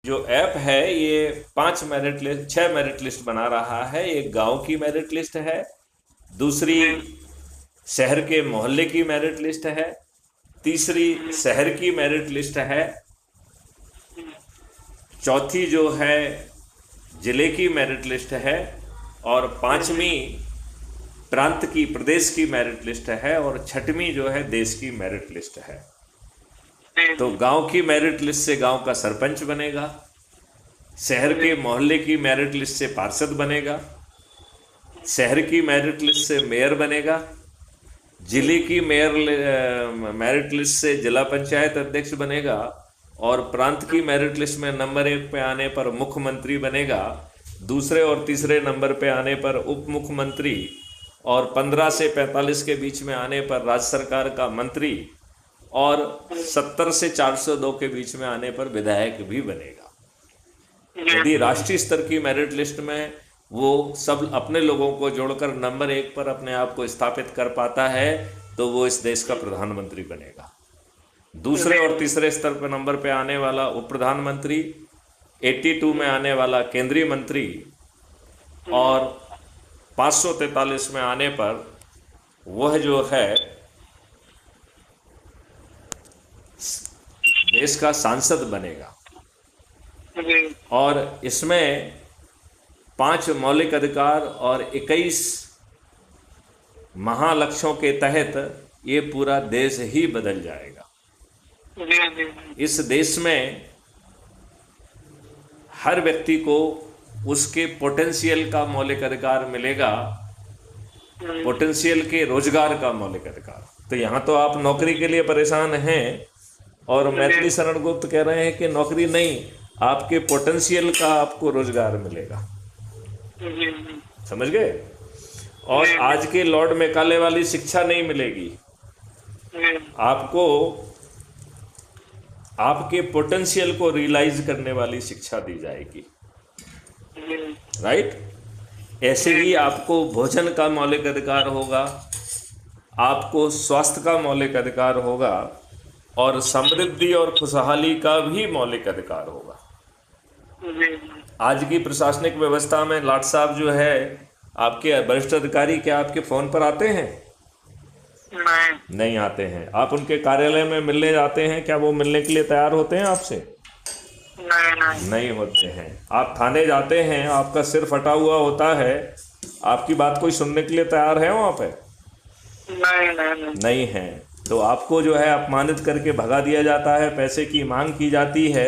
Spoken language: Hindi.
जो ऐप है ये 5 मेरिट लिस्ट 6 मेरिट लिस्ट बना रहा है। एक गांव की मेरिट लिस्ट है, दूसरी जी शहर के मोहल्ले की मेरिट लिस्ट है, तीसरी जी शहर की मेरिट लिस्ट है, चौथी जो है जिले की मेरिट लिस्ट है, और पांचवी प्रांत की प्रदेश की मेरिट लिस्ट है, और छठवीं जो है देश की मेरिट लिस्ट है। जी तो गांव की मेरिट लिस्ट से गांव का सरपंच बनेगा, शहर के मोहल्ले की मेरिट लिस्ट से पार्षद बनेगा, शहर की मेरिट लिस्ट से मेयर बनेगा, जिले की मेरिट लिस्ट से जिला पंचायत अध्यक्ष बनेगा, और प्रांत की मेरिट लिस्ट में नंबर 1 पे आने पर मुख्यमंत्री बनेगा, दूसरे और तीसरे नंबर पे आने पर उप मुख्यमंत्री, और 15 से 45 के बीच में आने पर राज्य सरकार का मंत्री, और 70 से 402 के बीच में आने पर विधायक भी बनेगा। यदि राष्ट्रीय स्तर की मेरिट लिस्ट में वो सब अपने लोगों को जोड़कर नंबर 1 पर अपने आप को स्थापित कर पाता है तो वो इस देश का प्रधानमंत्री बनेगा। दूसरे और तीसरे स्तर पर नंबर पे आने वाला उप प्रधानमंत्री, 82 में आने वाला केंद्रीय मंत्री, और 543 में आने पर वह जो है देश का सांसद बनेगा। और इसमें 5 मौलिक अधिकार और 21 महालक्ष्यों के तहत ये पूरा देश ही बदल जाएगा। इस देश में हर व्यक्ति को उसके पोटेंशियल का मौलिक अधिकार मिलेगा, पोटेंशियल के रोजगार का मौलिक अधिकार। तो यहाँ तो आप नौकरी के लिए परेशान हैं और मैथिली शरण गुप्त कह रहे हैं कि नौकरी नहीं, आपके पोटेंशियल का आपको रोजगार मिलेगा। समझ गए? और आज के लॉर्ड मैकाले वाली शिक्षा नहीं मिलेगी आपको, आपके पोटेंशियल को रियलाइज करने वाली शिक्षा दी जाएगी। राइट? ऐसे ही आपको भोजन का मौलिक अधिकार होगा, आपको स्वास्थ्य का मौलिक अधिकार होगा, और समृद्धि और खुशहाली का भी मौलिक अधिकार होगा। आज की प्रशासनिक व्यवस्था में लाट साहब जो है आपके वरिष्ठ अधिकारी, क्या आपके फोन पर आते हैं? नहीं आते हैं। आप उनके कार्यालय में मिलने जाते हैं, क्या वो मिलने के लिए तैयार होते हैं आपसे? नहीं होते हैं। आप थाने जाते हैं, आपका सिर फटा हुआ होता है, आपकी बात कोई सुनने के लिए तैयार है वहां पे? नहीं है। तो आपको जो है अपमानित करके भगा दिया जाता है, पैसे की मांग की जाती है,